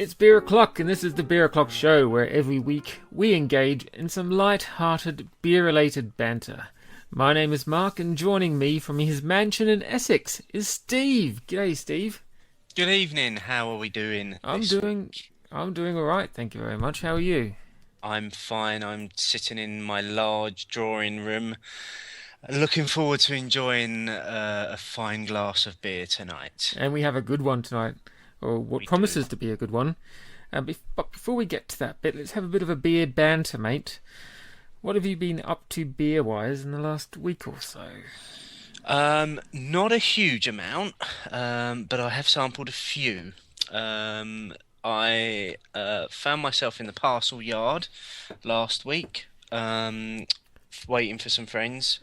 It's Beer O'Clock, and this is the Beer O'Clock show where every week we engage in some light-hearted beer-related banter. My name is Mark, and joining me from his mansion in Essex is Steve. G'day, Steve. Good evening. How are we doing this week? I'm doing all right, thank you very much. How are you? I'm fine. I'm sitting in my large drawing room, looking forward to enjoying a fine glass of beer tonight. And we have a good one tonight, or what We do. promises to be a good one. But before we get to that bit, let's have a bit of a beer banter, mate. What have you been up to beer-wise in the last week or so? Not a huge amount, but I have sampled a few. Um, I found myself in the parcel yard last week, waiting for some friends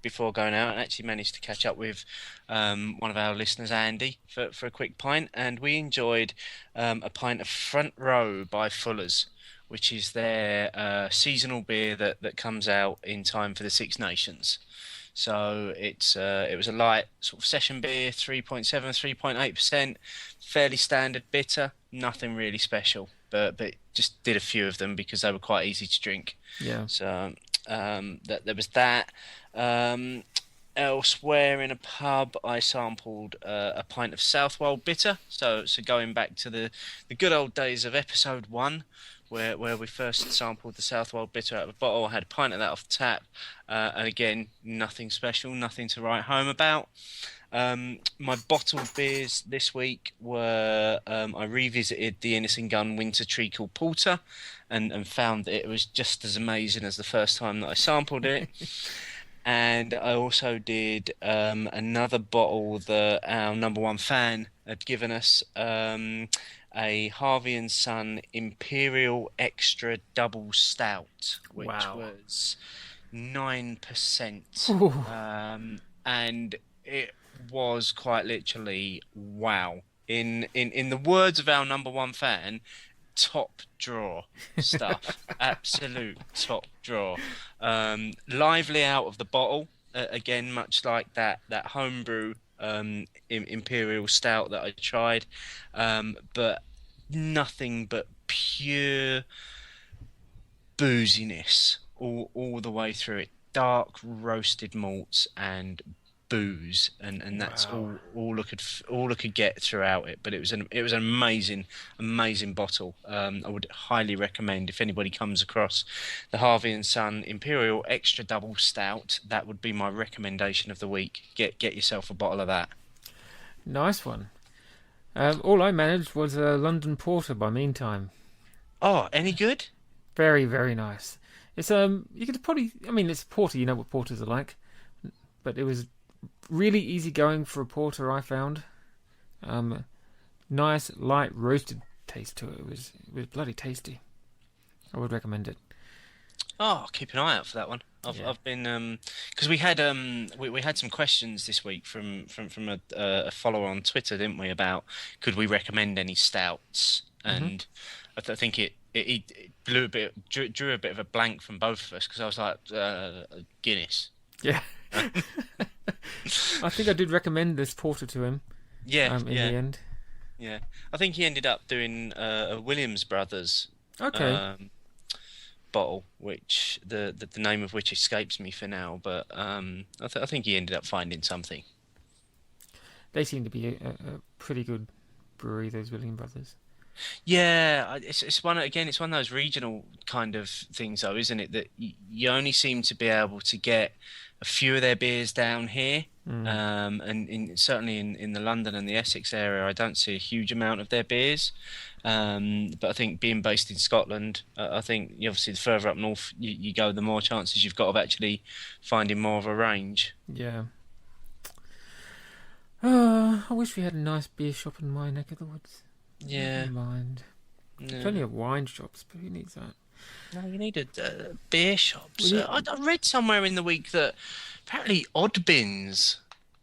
before going out, and actually managed to catch up with one of our listeners, Andy, for a quick pint, and we enjoyed a pint of Front Row by Fuller's, which is their seasonal beer that comes out in time for the Six Nations. So it was a light sort of session beer, 3.7, 3.8%, fairly standard bitter, nothing really special, but just did a few of them because they were quite easy to drink. Yeah. So that there was that. Um, Elsewhere in a pub, I sampled a pint of Southwold bitter. So going back to the good old days of episode 1, where we first sampled the Southwold bitter out of a bottle. I had a pint of that off the tap, and again, nothing special, nothing to write home about. My bottled beers this week were I revisited the Innocent Gun Winter Treacle Porter, and found that it was just as amazing as the first time that I sampled it. And I also did another bottle that our number one fan had given us, a Harvey and Son Imperial Extra Double Stout, which Wow. was 9%. Ooh. And it was quite literally wow. In the words of our number one fan, top drawer stuff. Absolute top drawer. Lively out of the bottle. Again, much like that homebrew imperial stout that I tried, but nothing but pure booziness all the way through it. Dark roasted malts and booze, and that's Wow. all I could get throughout it. But it was an amazing bottle. I would highly recommend if anybody comes across the Harvey and Son Imperial Extra Double Stout. That would be my recommendation of the week. Get yourself a bottle of that. Nice one. All I managed was a London Porter by meantime. Oh, any good? Very, very nice. It's you could probably, I mean, it's porter. You know what porters are like, but it was really easy going for a porter. I found, um, nice light roasted taste to it. It was bloody tasty. I would recommend it. Oh, keep an eye out for that one. Yeah. I've been because we had some questions this week from a follower on Twitter, didn't we, about could we recommend any stouts? Hmm. And I think it blew a bit drew a bit of a blank from both of us because I was like Guinness. Yeah. I think I did recommend this porter to him. Yeah, In the yeah, end. yeah. I think he ended up doing a Williams Brothers Okay. um, bottle, which the name of which escapes me for now, but I think he ended up finding something. They seem to be a pretty good brewery, those William Brothers. Yeah, it's one again. It's one of those regional kind of things, though, isn't it? That you only seem to be able to get a few of their beers down here, Mm. and certainly in the London and the Essex area, I don't see a huge amount of their beers. But I think being based in Scotland, I think obviously the further up north you go, the more chances you've got of actually finding more of a range. Yeah. I wish we had a nice beer shop in my neck of the woods. Never Yeah, mind. Plenty no, of wine shops, but who needs that? no, you need beer We shops. need. I read somewhere in the week that apparently Odd Bins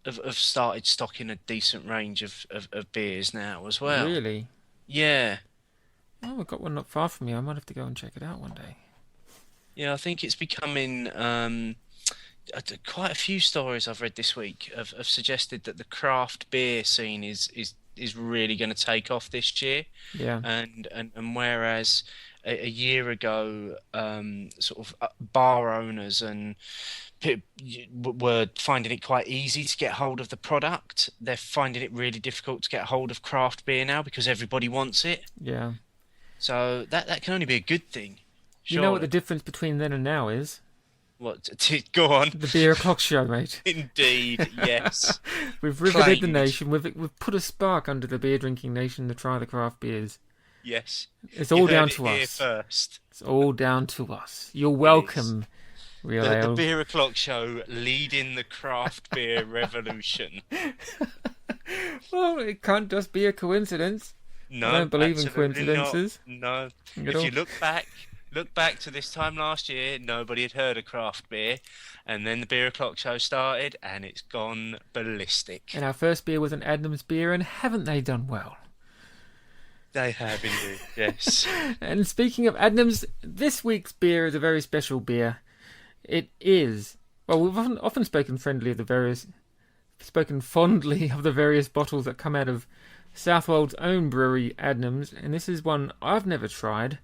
have started stocking a decent range of beers now as well. Really? Yeah, Oh, we've got one not far from here. I might have to go and check it out one day. yeah, I think it's becoming quite a few stories I've read this week have suggested that the craft beer scene is is really going to take off this year. Yeah. And whereas a year ago, sort of bar owners and were finding it quite easy to get hold of the product, they're finding it really difficult to get hold of craft beer now because everybody wants it. Yeah. So that can only be a good thing, You know what the surely. difference between then and now is? What? Go on. The beer o'clock show, mate. Indeed, yes. We've riveted the Claimed. nation. We've put a spark under the beer drinking nation to try the craft beers. Yes. It's You all heard down it to here us. first. It's all down to us. You're It is. welcome, Real The Ale. beer o'clock show leading the craft beer revolution. Well, it can't just be a coincidence. I No, don't believe in absolutely not. coincidences No. at If all. you look back to this time last year, nobody had heard of craft beer, and then the beer o'clock show started, and it's gone ballistic. And our first beer was an Adnams beer, and haven't they done well? They have indeed, yes. And speaking of Adnams, this week's beer is a very special beer. It is. Well, we've often spoken fondly of the various bottles that come out of Southwold's own brewery, Adnams, and this is one I've never tried.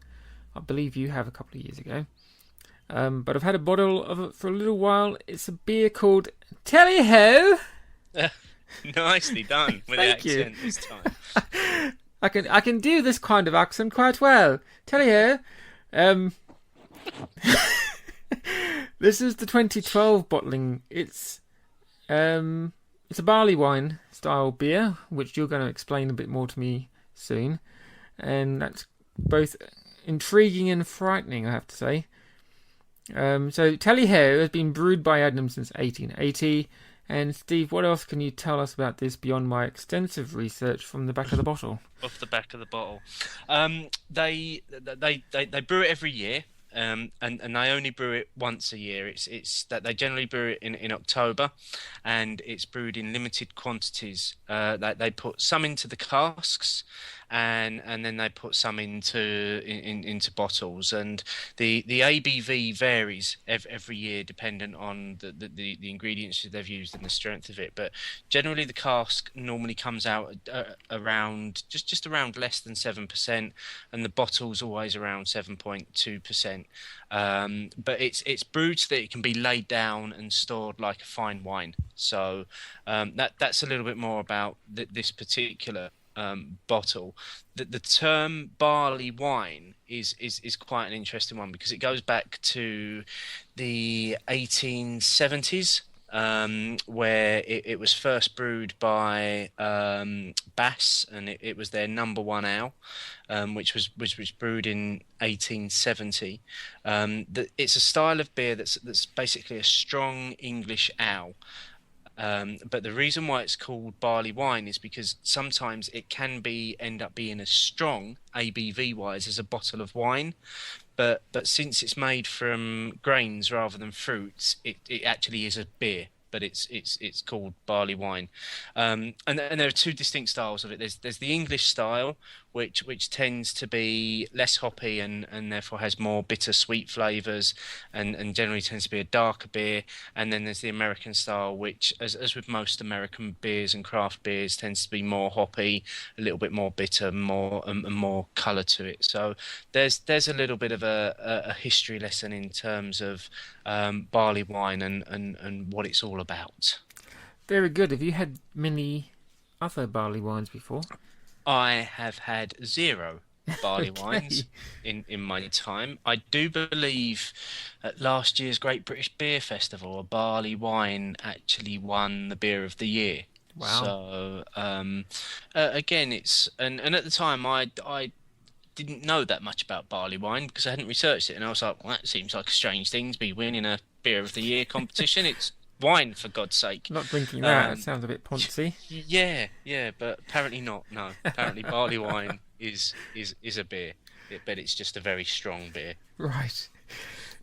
I believe you have a couple of years ago. But I've had a bottle of it for a little while. It's a beer called Tally Ho. Nicely done with the Thank you. accent this time. I can do this kind of accent quite well. Tally Ho. Um, this is the 2012 bottling. It's a barley wine style beer, which you're going to explain a bit more to me soon, and that's both intriguing and frightening, I have to say. So Tally Ho has been brewed by Adnams since 1880. And Steve, what else can you tell us about this beyond my extensive research from the back of the bottle? Off the back of the bottle. They brew it every year, and they only brew it once a year. It's that they generally brew it in October, and it's brewed in limited quantities. They put some into the casks, and then they put some into bottles, and the ABV varies every year dependent on the ingredients that they've used and the strength of it. But generally, the cask normally comes out around just around less than 7%, and the bottle's always around 7.2%. But it's brewed so that it can be laid down and stored like a fine wine. So that's a little bit more about this particular bottle. The term barley wine is quite an interesting one because it goes back to the 1870s. Where it was first brewed by Bass, and it was their number one ale, which was brewed in 1870. It's a style of beer that's basically a strong English ale. But the reason why it's called barley wine is because sometimes it can end up being as strong ABV wise as a bottle of wine, but since it's made from grains rather than fruits, it actually is a beer. But it's called barley wine, and there are two distinct styles of it. There's the English style, which tends to be less hoppy and therefore has more bitter sweet flavors, and generally tends to be a darker beer. And then there's the American style, which, as with most American beers and craft beers, tends to be more hoppy, a little bit more bitter, more and more colour to it. So there's a little bit of a history lesson in terms of barley wine and what it's all about. Very good. Have you had many other barley wines before? I have had zero barley wines Okay. in my time. I do believe at last year's Great British Beer Festival, a barley wine actually won the Beer of the Year. Wow. So again, and at the time I didn't know that much about barley wine because I hadn't researched it, and I was like, well, that seems like a strange thing to be winning a Beer of the Year competition. It's wine, for God's sake. Not drinking that. It Um, sounds a bit poncy. yeah, but apparently not. No, apparently barley wine is a beer, but it's just a very strong beer. Right.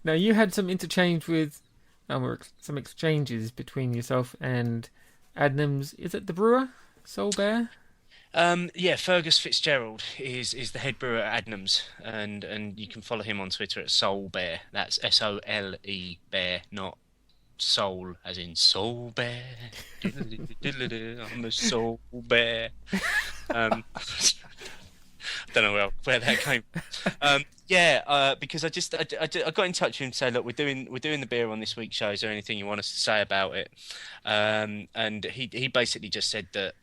Now, you had some interchange with, or some exchanges between yourself and Adnams. Is it the brewer? Soul Bear? Yeah, Fergus Fitzgerald is the head brewer at Adnams, and you can follow him on Twitter at Soul Bear. That's SOLE Bear, not soul, as in soul bear. I'm a soul bear. I don't know where that came from. Yeah, because I got in touch with him to say, look, we're doing the beer on this week's show. Is there anything you want us to say about it? And he basically just said that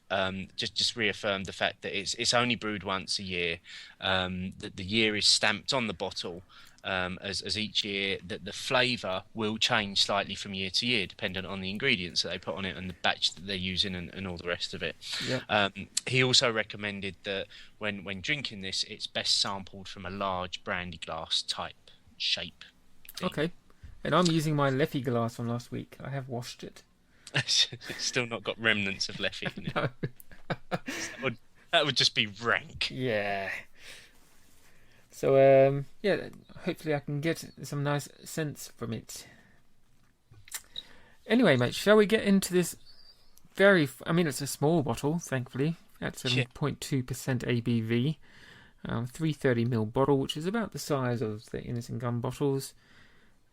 just reaffirmed the fact that it's only brewed once a year. That the year is stamped on the bottle. As each year, that the flavour will change slightly from year to year, dependent on the ingredients that they put on it and the batch that they're using and all the rest of it. Yep. He also recommended that when drinking this, it's best sampled from a large brandy glass type shape. Thing. Okay. And I'm using my Leffy glass from last week. I have washed it. It's still not got remnants of Leffy in it. No. That would just be rank. Yeah. So, yeah, hopefully I can get some nice scents from it. Anyway, mate, shall we get into this it's a small bottle, thankfully, at 7.2% ABV. 330ml bottle, which is about the size of the Innocent Gun bottles.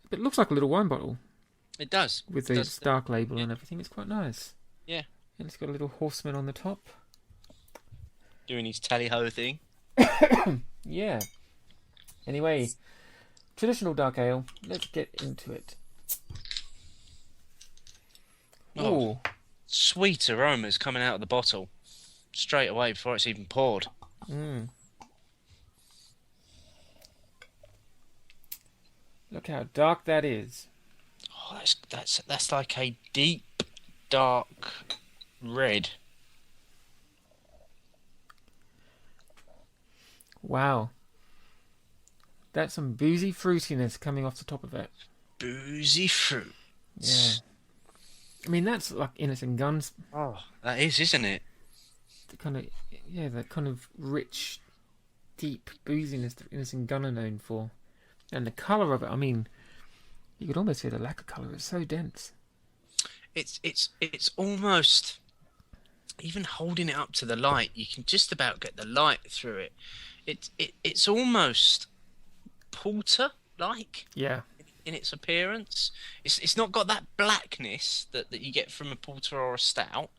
But it looks like a little wine bottle. It does. With the Stark label and everything. It's quite nice. Yeah. And it's got a little horseman on the top. Doing his tally-ho thing. Yeah. Anyway, traditional dark ale. Let's get into it. Oh, sweet aromas coming out of the bottle straight away before it's even poured. Mm. Look how dark that is. Oh, that's like a deep, dark red. Wow. That's some boozy fruitiness coming off the top of it. Boozy fruit. Yeah. I mean, that's like Innocent Guns. Oh, that is, isn't it? The kind of rich, deep booziness that Innocent Gun are known for. And the colour of it, I mean, you could almost say the lacquer colour. It's so dense. It's almost, even holding it up to the light, you can just about get the light through it. It's almost porter-like. Yeah. In its appearance, it's not got that blackness that you get from a porter or a stout.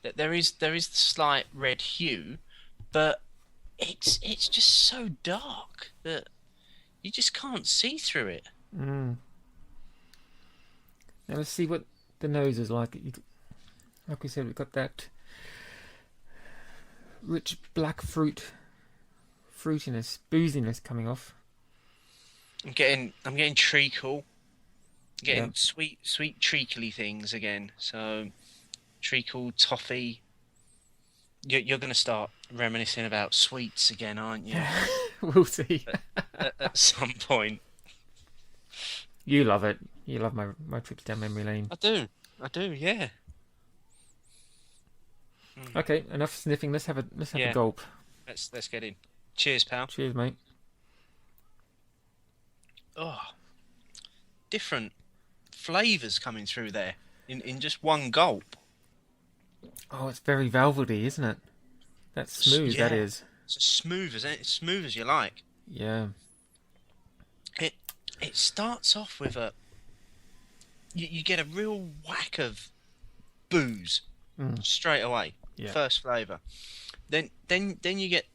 That there is the slight red hue, but it's just so dark that you just can't see through it. Mm. Now let's see what the nose is like. Like we said, we've got that rich black fruitiness, booziness coming off. I'm getting treacle, getting sweet treacly things again. So treacle, toffee. You're going to start reminiscing about sweets again, aren't you? We'll see. at some point. You love it. You love my trips down memory lane. I do, yeah. Okay, enough sniffing. Let's have a gulp. Let's get in. Cheers, pal. Cheers, mate. Oh, different flavours coming through there in just one gulp. Oh, it's very velvety, isn't it? That's smooth, that is. It's as smooth as you like. Yeah. It starts off with you get a real whack of booze straight away. Yeah. First flavour. Then you get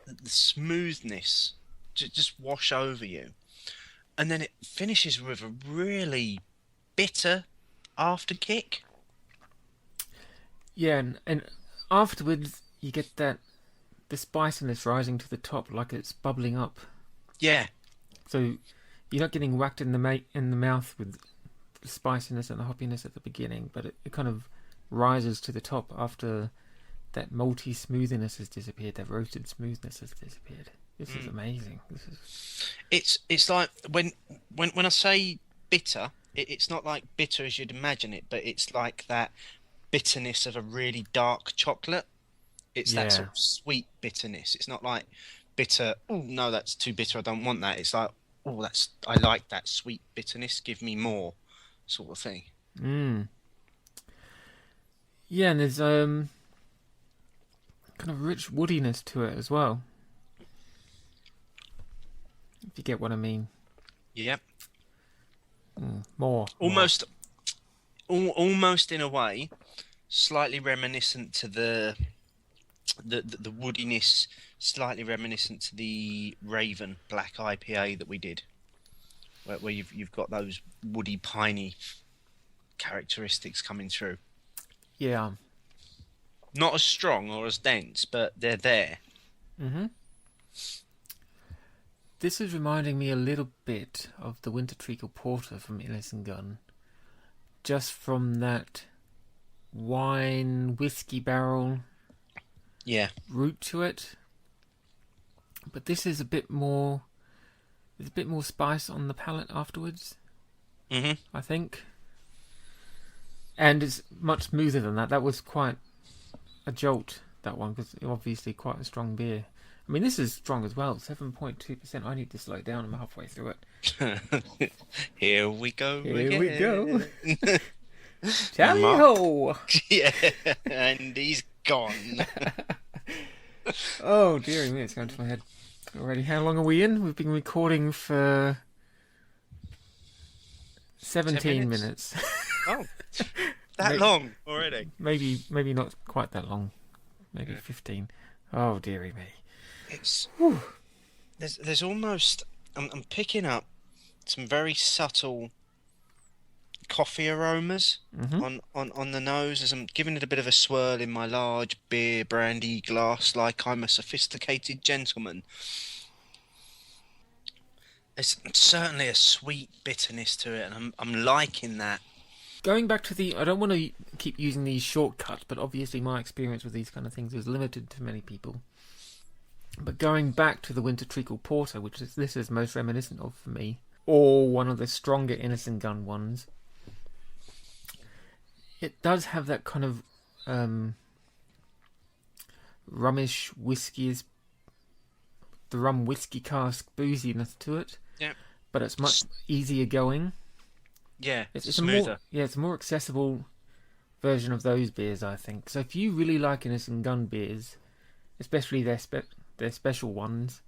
the smoothness just wash over you. And then it finishes with a really bitter after kick. Yeah, and afterwards you get the spiciness rising to the top, like it's bubbling up. Yeah. So you're not getting whacked in the mouth with the spiciness and the hoppiness at the beginning, but it kind of rises to the top after that malty smoothness has disappeared, that roasted smoothness has disappeared. This is amazing. It's like when I say bitter, it's not like bitter as you'd imagine it, but it's like that bitterness of a really dark chocolate. It's that sort of sweet bitterness. It's not like bitter. Oh no, that's too bitter. I don't want that. It's like, oh, I like that sweet bitterness. Give me more, sort of thing. Yeah, and there's kind of rich woodiness to it as well. If you get what I mean. Yep. More. Almost almost in a way, slightly reminiscent to the woodiness, slightly reminiscent to the Raven Black IPA that we did, where you've got those woody, piney characteristics coming through. Yeah. Not as strong or as dense, but they're there. Mm-hmm. This is reminding me a little bit of the Winter Treacle Porter from Innis & Gunn. Just from that wine whiskey barrel root to it. But this is a bit more... There's a bit more spice on the palate afterwards. Mm-hmm. I think. And it's much smoother than that. That was quite a jolt, that one, because obviously quite a strong beer. I mean, this is strong as well, 7.2%. I need to slow down. I'm halfway through it. Here we go. Here we go. Tally ho! Yeah, and he's gone. Oh, dearie me, it's going to my head already. How long are we in? We've been recording for 17 minutes. Oh, that long already? Maybe not quite that long. Maybe 15. Oh, dearie me. It's there's almost I'm picking up some very subtle coffee aromas on the nose as I'm giving it a bit of a swirl in my large beer brandy glass, like I'm a sophisticated gentleman. There's certainly a sweet bitterness to it, and I'm liking that. Going back to I don't want to keep using these shortcuts, but obviously my experience with these kind of things is limited to many people. But going back to the Winter Treacle Porter, which this is most reminiscent of for me, or one of the stronger Innis & Gunn ones, it does have that kind of rummish whiskey, the rum whiskey cask booziness to it. Yeah. But it's much easier going. Yeah, it's smoother. It's a more accessible version of those beers, I think. So if you really like Innis & Gunn beers, especially their special ones,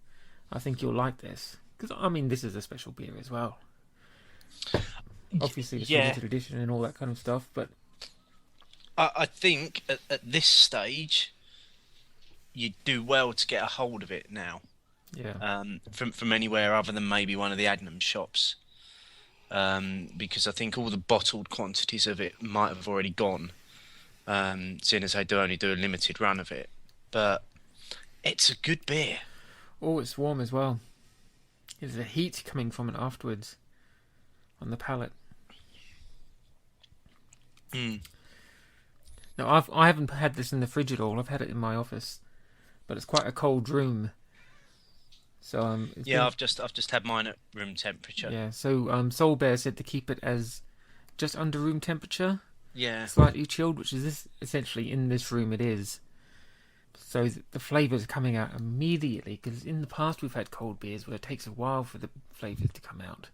I think you'll like this. Because, I mean, this is a special beer as well. Obviously, it's limited edition and all that kind of stuff, but... I think at this stage, you do well to get a hold of it now. Yeah. From anywhere other than maybe one of the Adnams shops. Because I think all the bottled quantities of it might have already gone, seeing as they only do a limited run of it. But it's a good beer. Oh, it's warm as well. There's a heat coming from it afterwards on the palate. Now, I haven't had this in the fridge at all. I've had it in my office, but it's quite a cold room. So I've just had mine at room temperature. Yeah, so Soul Bear said to keep it as just under room temperature. Yeah. Slightly chilled, which is essentially in this room it is. So the flavours are coming out immediately, because in the past we've had cold beers where it takes a while for the flavours to come out.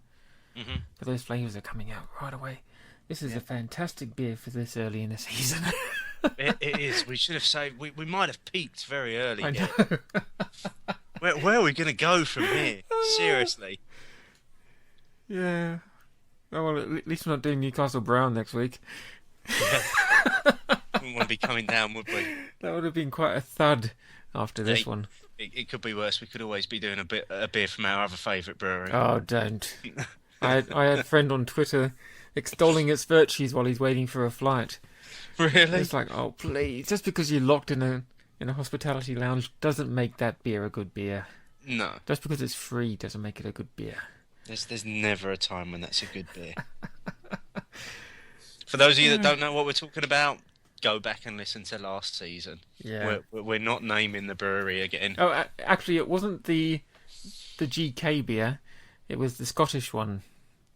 Mm-hmm. But those flavours are coming out right away. This is a fantastic beer for this early in the season. It is. We should have saved... We might have peaked very early. I know. Where are we going to go from here? Seriously. Yeah. Oh, well, at least we're not doing Newcastle Brown next week. Yeah. Wouldn't want to be coming down, would we? That would have been quite a thud after this one. It could be worse. We could always be doing a beer from our other favourite brewery. Oh, don't. I had a friend on Twitter extolling its virtues while he's waiting for a flight. Really? It's like, oh, please. Just because you're locked in a hospitality lounge doesn't make that beer a good beer. No. Just because it's free doesn't make it a good beer. There's never a time when that's a good beer. For those of you that don't know what we're talking about, go back and listen to last season. Yeah. We're not naming the brewery again. Oh, actually, it wasn't the GK beer. It was the Scottish one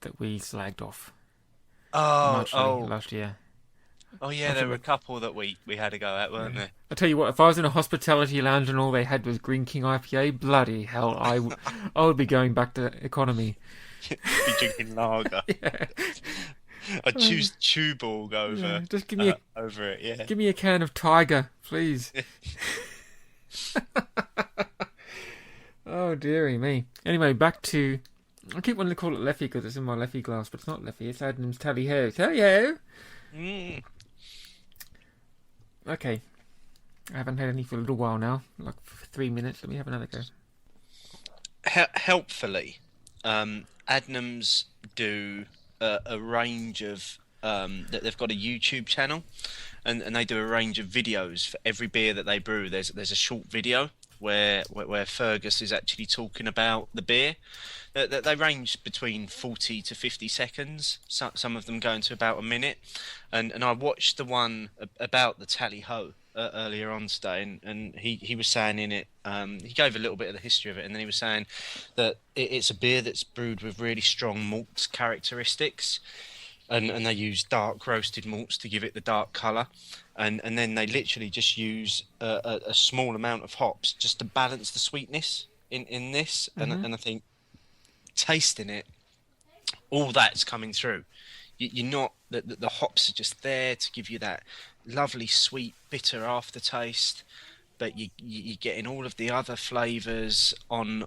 that we slagged off. Last year. Oh yeah, there were a couple that we had to go at, weren't there? I tell you what, if I was in a hospitality lounge and all they had was Green King IPA, bloody hell, I would be going back to economy. Be drinking lager. Yeah. I'd choose Tuborg over. Yeah, just give me over it. Yeah. Give me a can of Tiger, please. Oh dearie me. Anyway, back to. I keep wanting to call it Leffy because it's in my Leffy glass, but it's not Leffy. It's Adnams Tally Ho. Tally Ho. Mm. Okay, I haven't had any for a little while now, like for 3 minutes. Let me have another go. Helpfully, Adnams do a range of that they've got a YouTube channel, and they do a range of videos for every beer that they brew. There's a short video where Fergus is actually talking about the beer. They range between 40 to 50 seconds. Some of them go into about a minute, and I watched the one about the Tally Ho earlier on today, and he was saying in it, he gave a little bit of the history of it, and then he was saying that it's a beer that's brewed with really strong malt characteristics, and they use dark roasted malts to give it the dark colour, and then they literally just use a small amount of hops just to balance the sweetness in this, and I think tasting it, all that's coming through. You're not the hops are just there to give you that lovely sweet bitter aftertaste, but you're getting all of the other flavours on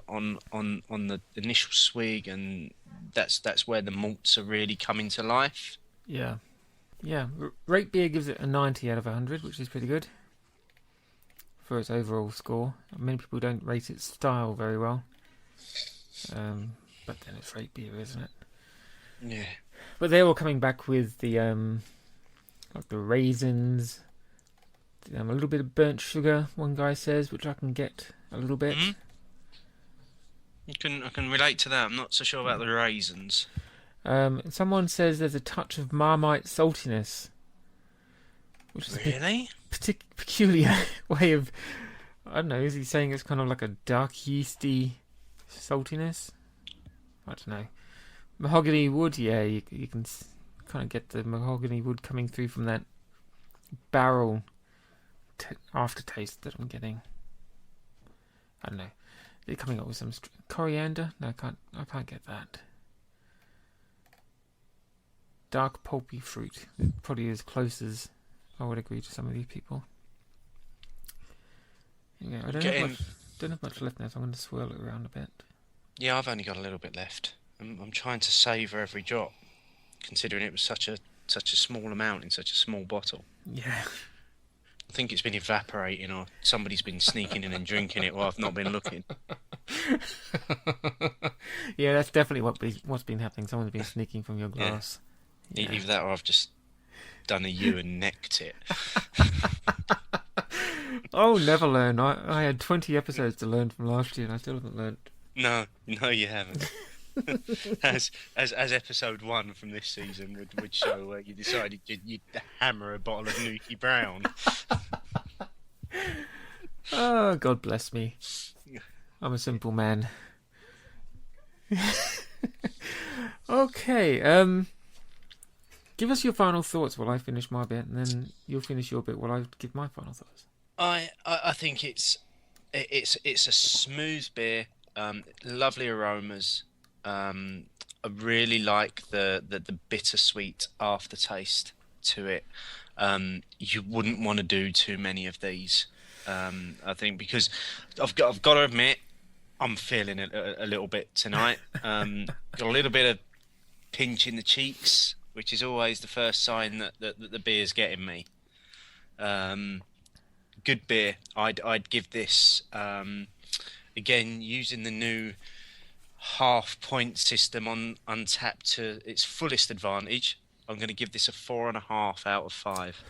the initial swig, and that's where the malts are really coming to life. Yeah. Rate Beer gives it a 90 out of 100, which is pretty good for its overall score. Many people don't rate its style very well, but then it's Rate Beer, isn't it? Yeah. But they're all coming back with the like the raisins, a little bit of burnt sugar. One guy says, which I can get a little bit. Mm-hmm. I can relate to that. I'm not so sure about the raisins. Someone says there's a touch of Marmite saltiness, which is really a peculiar way of. I don't know. Is he saying it's kind of like a dark yeasty saltiness? I don't know. Mahogany wood, yeah, you can kind of get the mahogany wood coming through from that barrel aftertaste that I'm getting. I don't know. They're coming up with some coriander. No, I can't get that. Dark pulpy fruit. Probably as close as I would agree to some of these people. Yeah, I don't have much left now, so I'm going to swirl it around a bit. Yeah, I've only got a little bit left. I'm trying to savour every drop, considering it was such a small amount in such a small bottle. Yeah. I think it's been evaporating, or somebody's been sneaking in and drinking it while I've not been looking. Yeah, that's definitely what's been happening. Someone's been sneaking from your glass. Yeah. Either that, or I've just done a U and necked it. Oh, never learn. I had 20 episodes to learn from last year, and I still haven't learned. No, you haven't. as episode 1 from this season would show, where you decided you'd hammer a bottle of Nuki Brown. Oh, God bless me. I'm a simple man. Okay, give us your final thoughts while I finish my bit, and then you'll finish your bit while I give my final thoughts. I think it's a smooth beer, lovely aromas. I really like the bittersweet aftertaste to it. You wouldn't want to do too many of these. I think, because I've got to admit, I'm feeling it a little bit tonight. Got a little bit of pinch in the cheeks, which is always the first sign that the beer's getting me. Good beer. I'd give this, again, using the new half-point system on Untapped to its fullest advantage. I'm going to give this a 4.5 out of 5.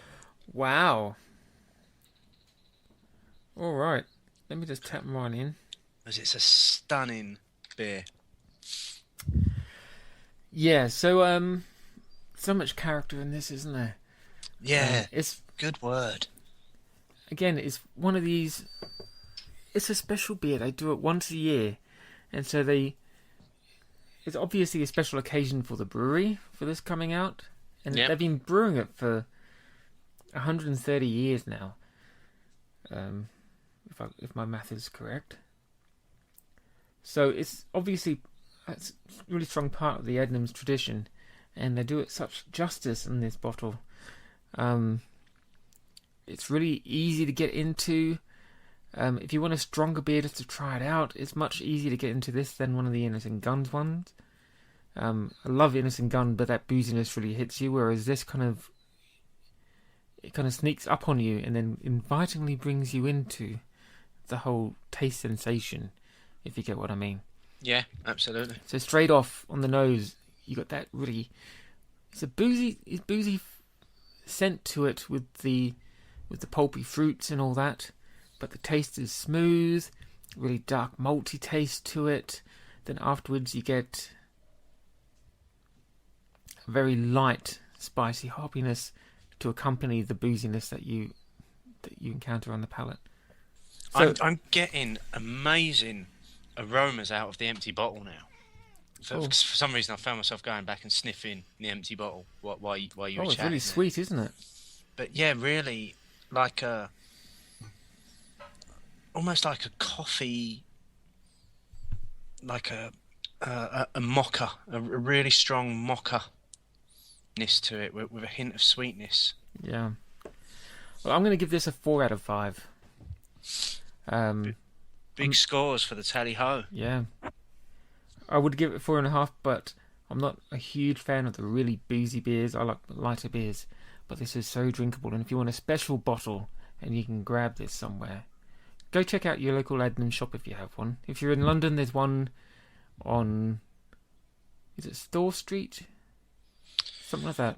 Wow. All right. Let me just tap mine in. As it's a stunning beer. Yeah. So so much character in this, isn't there? Yeah. It's good word. Again, it's one of these. It's a special beer. They do it once a year. And so it's obviously a special occasion for the brewery for this coming out. And they've been brewing it for 130 years now. If my math is correct. So it's obviously a really strong part of the Adnams tradition. And they do it such justice in this bottle. It's really easy to get into. If you want a stronger beer just to try it out, it's much easier to get into this than one of the Innocent Guns ones. I love Innocent Gun, but that booziness really hits you, whereas this kind of it kind of sneaks up on you and then invitingly brings you into the whole taste sensation, if you get what I mean. Yeah, absolutely. So straight off on the nose, you got that really, it's boozy scent to it with the pulpy fruits and all that, but the taste is smooth, really dark malty taste to it. Then afterwards you get a very light spicy hoppiness to accompany the booziness that you encounter on the palate. So, I'm getting amazing aromas out of the empty bottle now. For some reason, I found myself going back and sniffing the empty bottle while you were chatting. It's really sweet, isn't it? But yeah, really, like almost like a coffee, like a mocha, a really strong mocha-ness to it with a hint of sweetness. Yeah. Well, I'm going to give this a 4 out of 5. Big scores for the tally-ho. Yeah. I would give it 4.5, but I'm not a huge fan of the really boozy beers. I like lighter beers, but this is so drinkable. And if you want a special bottle and you can grab this somewhere, go check out your local Adnams shop if you have one. If you're in London, there's one on, is it Store Street? Something like that.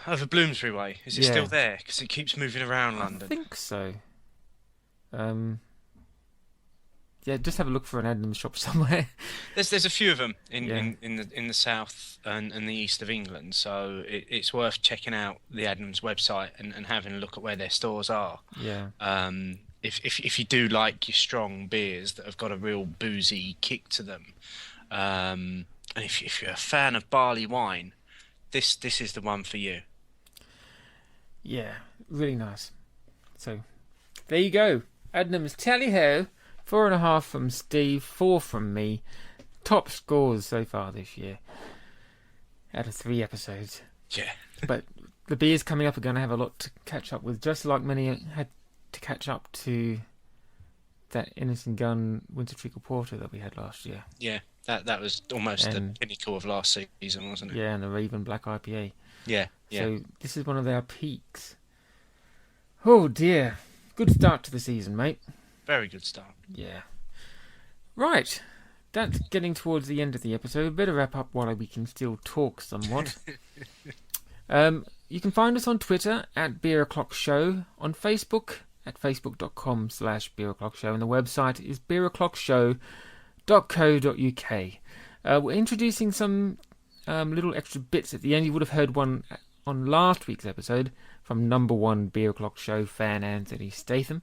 Over Bloomsbury Way. Is it still there? Because it keeps moving around London. I think so. Yeah, just have a look for an Adnams shop somewhere. There's a few of them in the south and the east of England, so it's worth checking out the Adnams website and having a look at where their stores are. Yeah. If you do like your strong beers that have got a real boozy kick to them, and if you're a fan of barley wine, this is the one for you. Yeah, really nice. So there you go. Adnams tally-ho. 4.5 from Steve, 4 from me. Top scores so far this year out of 3 episodes. Yeah. But the beers coming up are going to have a lot to catch up with, just like many had to catch up to that Innocent Gun Winter Treacle Porter that we had last year. Yeah, that was almost the pinnacle of last season, wasn't it? Yeah, and the Raven Black IPA. Yeah. So this is one of their peaks. Oh dear. Good start to the season, mate. Very good start. Yeah. Right. That's getting towards the end of the episode. Better wrap up while we can still talk somewhat. You can find us on Twitter at Beer O'Clock Show, on Facebook at facebook.com/beeroclockshow, and the website is beeroclockshow.co.uk. We're introducing some little extra bits at the end. You would have heard one on last week's episode from number 1 Beer O'Clock Show fan Anthony Statham.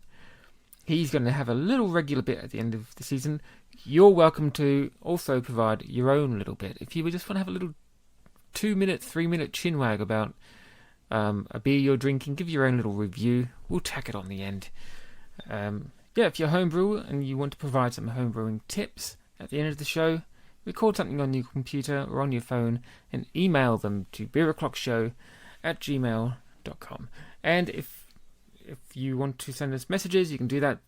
He's going to have a little regular bit at the end of the season. You're welcome to also provide your own little bit. If you just want to have a little 2-minute, 3-minute chinwag about a beer you're drinking, give your own little review. We'll tack it on the end. If you're homebrew and you want to provide some homebrewing tips at the end of the show, record something on your computer or on your phone and email them to beeroclockshow@gmail.com. And if you want to send us messages, you can do that.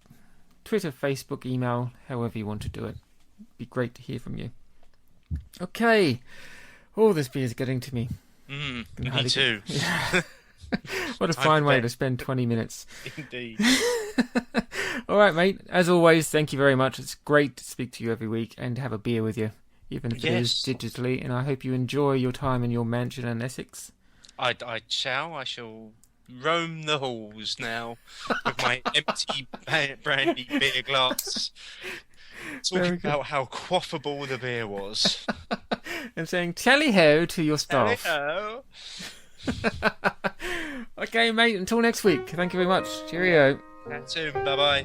Twitter, Facebook, email, however you want to do it. Be great to hear from you. Okay. Oh, this beer's getting to me. Me too. Yeah. What a fine way to spend 20 minutes. Indeed. All right, mate. As always, thank you very much. It's great to speak to you every week and have a beer with you, even if it is digitally. And I hope you enjoy your time in your mansion in Essex. I shall roam the halls now with my empty brandy beer glass, talking about how quaffable the beer was. And saying tally-ho to your staff. Tally-ho. Okay, mate, until next week. Thank you very much. Cheerio. Catch soon. Bye-bye.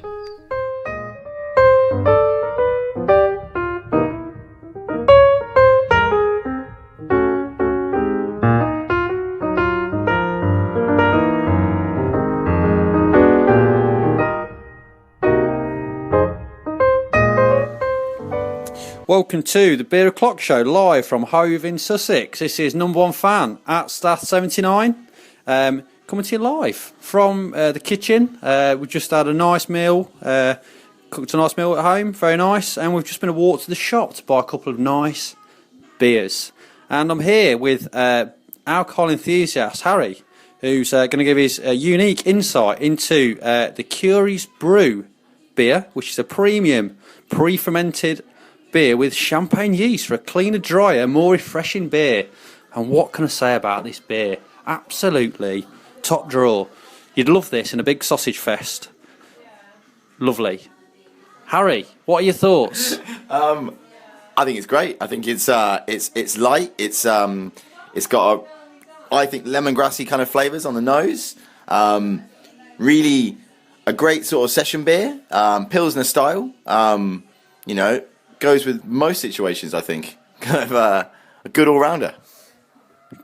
Welcome to the Beer O'Clock Show, live from Hove in Sussex. This is number 1 fan at Stath79, coming to you live from the kitchen. We've just had a nice meal, cooked a nice meal at home, very nice, and we've just been a walk to the shop to buy a couple of nice beers. And I'm here with alcohol enthusiast Harry, who's going to give his unique insight into the Curious Brew beer, which is a premium pre-fermented beer with champagne yeast for a cleaner, drier, more refreshing beer. And what can I say about this beer? Absolutely top drawer. You'd love this in a big sausage fest. Lovely. Harry, what are your thoughts? I think it's great. I think it's light. It's got I think lemongrassy kind of flavours on the nose. Really a great sort of session beer, Pilsner style. Goes with most situations. I think kind of a good all rounder.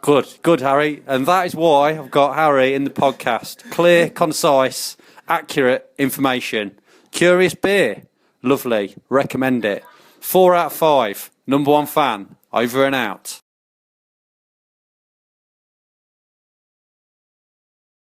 Good, Harry. And that is why I've got Harry in the podcast. Clear, concise, accurate information. Curious beer. Lovely. Recommend it. 4 out of 5. Number 1 fan. Over and out.